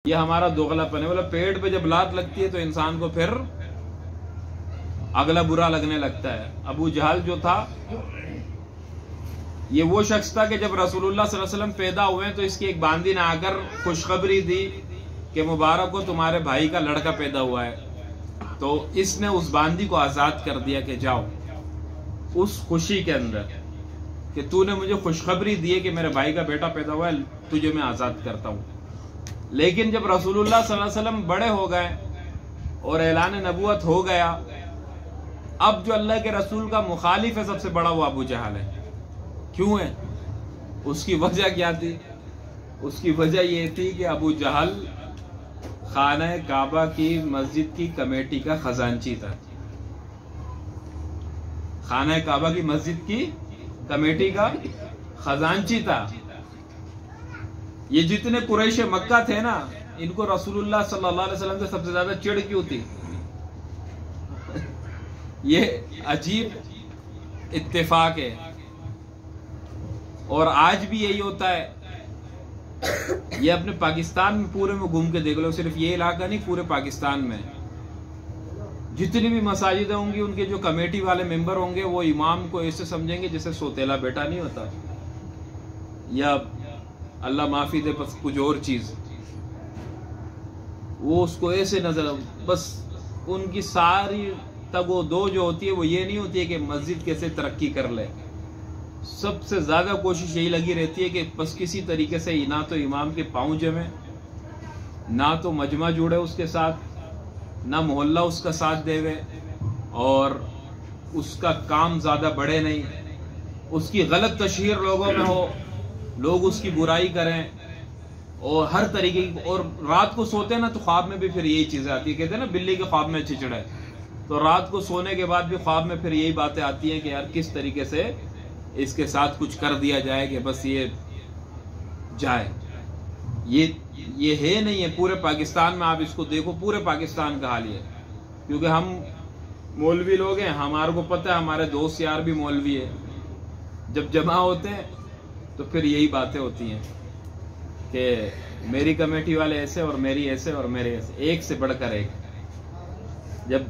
ये हमारा दोगलापन है। बोला पेट पे जब लात लगती है तो इंसान को फिर अगला बुरा लगने लगता है। अबू जहल जो था ये वो शख्स था कि जब रसूलुल्लाह सल्लल्लाहु अलैहि वसल्लम पैदा हुए तो इसकी एक बांदी ने आकर खुशखबरी दी कि मुबारक हो तुम्हारे भाई का लड़का पैदा हुआ है। तो इसने उस बांदी को आजाद कर दिया कि जाओ उस खुशी के अंदर कि तूने मुझे खुशखबरी दी है कि मेरे भाई का बेटा पैदा हुआ है, तुझे मैं आजाद करता हूं। लेकिन जब रसूलुल्लाह सल्लल्लाहु अलैहि वसल्लम बड़े हो गए और ऐलान नबूवत हो गया, अब जो अल्लाह के रसूल का मुखालिफ है सबसे बड़ा वो अबू जहल है। क्यों है? उसकी वजह क्या थी? उसकी वजह ये थी कि अबू जहल खाना काबा की मस्जिद की कमेटी का खजांची था। खाना काबा की मस्जिद की कमेटी का खजांची था। ये जितने कुरैश मक्का थे ना, इनको रसूलुल्लाह सल्लल्लाहु अलैहि वसल्लम से सबसे ज्यादा चिढ़ क्यों थी? ये अजीब इत्तेफाक है। और आज भी यही होता है। ये अपने पाकिस्तान में पूरे में घूम के देख लो, सिर्फ ये इलाका नहीं, पूरे पाकिस्तान में जितनी भी मसाजिद होंगी उनके जो कमेटी वाले मेंबर होंगे वो इमाम को ऐसे समझेंगे जैसे सोतेला बेटा नहीं होता, या अल्लाह माफी दे बस कुछ और चीज। वो उसको ऐसे नजर, बस उनकी सारी तगो दो जो होती है वो ये नहीं होती है कि मस्जिद कैसे तरक्की कर ले। सबसे ज्यादा कोशिश यही लगी रहती है कि बस किसी तरीके से ना तो इमाम के पांव जमे, ना तो मजमा जुड़े उसके साथ, ना मोहल्ला उसका साथ देवे, और उसका काम ज्यादा बढ़े नहीं, उसकी गलत तशहीर लोगों में हो, लोग उसकी बुराई करें और हर तरीके की। और रात को सोते हैं ना तो ख्वाब में भी फिर यही चीजें आती है। कहते हैं ना बिल्ली के ख्वाब में चिचड़ है, तो रात को सोने के बाद भी ख्वाब में फिर यही बातें आती हैं कि यार किस तरीके से इसके साथ कुछ कर दिया जाए कि बस ये जाए। ये है नहीं है। पूरे पाकिस्तान में आप इसको देखो, पूरे पाकिस्तान का हाल है। क्योंकि हम मौलवी लोग हैं, हमारे को पता है, हमारे दोस्त यार भी मौलवी है। जब जमा होते हैं तो फिर यही बातें होती हैं कि मेरी कमेटी वाले ऐसे और मेरी ऐसे और मेरे ऐसे, एक से बढ़कर एक। जब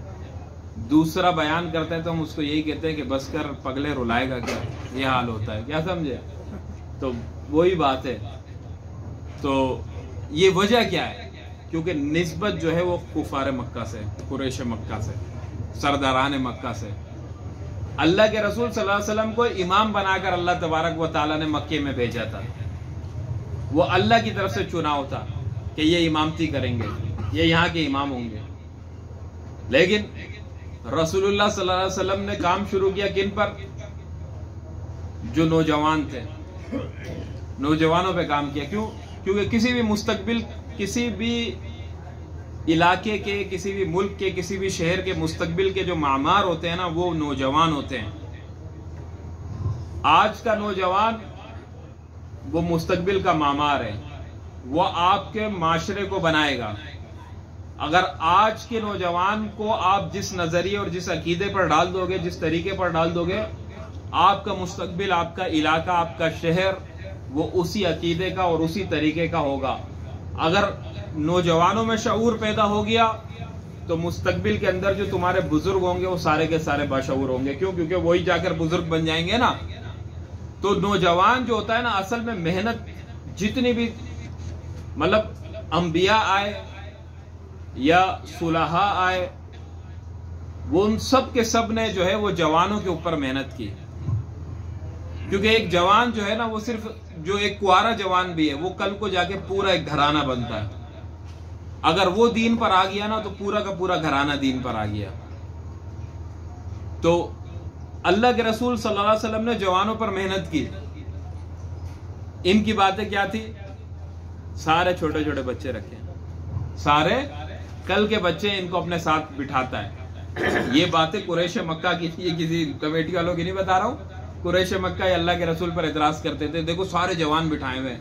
दूसरा बयान करते हैं तो हम उसको यही कहते हैं कि बस कर पगले रुलाएगा क्या, ये हाल होता है, क्या समझे? तो वही बात है। तो ये वजह क्या है? क्योंकि निस्बत जो है वो कुफार मक्का से, कुरैश मक्का से, सरदारान मक्का से। अल्लाह के रसूल सल्लल्लाहु अलैहि वसल्लम को इमाम बनाकर अल्लाह तबारक व तआला ने मक्के में भेजा था। वो अल्लाह की तरफ से चुनाव था कि ये इमामती करेंगे, ये यहाँ के इमाम होंगे। लेकिन रसूलुल्लाह सल्लल्लाहु अलैहि वसल्लम ने काम शुरू किया किन पर? जो नौजवान थे, नौजवानों पे काम किया। क्यों? क्योंकि किसी भी मुस्तकबिल, किसी भी इलाके के, किसी भी मुल्क के, किसी भी शहर के मुस्तकबिल के जो मामार होते हैं ना, वो नौजवान होते हैं। आज का नौजवान वो मुस्तकबिल का मामार है, वो आपके माशरे को बनाएगा। अगर आज के नौजवान को आप जिस नजरिए और जिस अकीदे पर डाल दोगे, जिस तरीके पर डाल दोगे, आपका मुस्तकबिल, आपका इलाका, आपका शहर वो उसी अकीदे का और उसी तरीके का होगा। अगर नौजवानों में शऊर पैदा हो गया तो मुस्तकबिल के अंदर जो तुम्हारे बुजुर्ग होंगे वो सारे के सारे बाशऊर होंगे। क्यों? क्योंकि वही जाकर बुजुर्ग बन जाएंगे ना। तो नौजवान जो होता है ना, असल में मेहनत जितनी भी, मतलब अंबिया आए या सुलहा आए, वो उन सब के सब ने जो है वो जवानों के ऊपर मेहनत की। क्योंकि एक जवान जो है ना, वो सिर्फ जो एक कुआरा जवान भी है, वो कल को जाके पूरा एक घराना बनता है। अगर वो दीन पर आ गया ना तो पूरा का पूरा घराना दीन पर आ गया। तो अल्लाह के रसूल सल्लल्लाहु अलैहि वसल्लम ने जवानों पर मेहनत की। इनकी बातें क्या थी? सारे छोटे छोटे बच्चे रखे, सारे कल के बच्चे इनको अपने साथ बिठाता है। ये बातें कुरैश मक्का की थी, ये किसी कमेटी वालों की नहीं बता रहा हूं। कुरैश मक्का अल्लाह के रसूल पर एतराज करते थे, देखो सारे जवान बिठाए हुए हैं।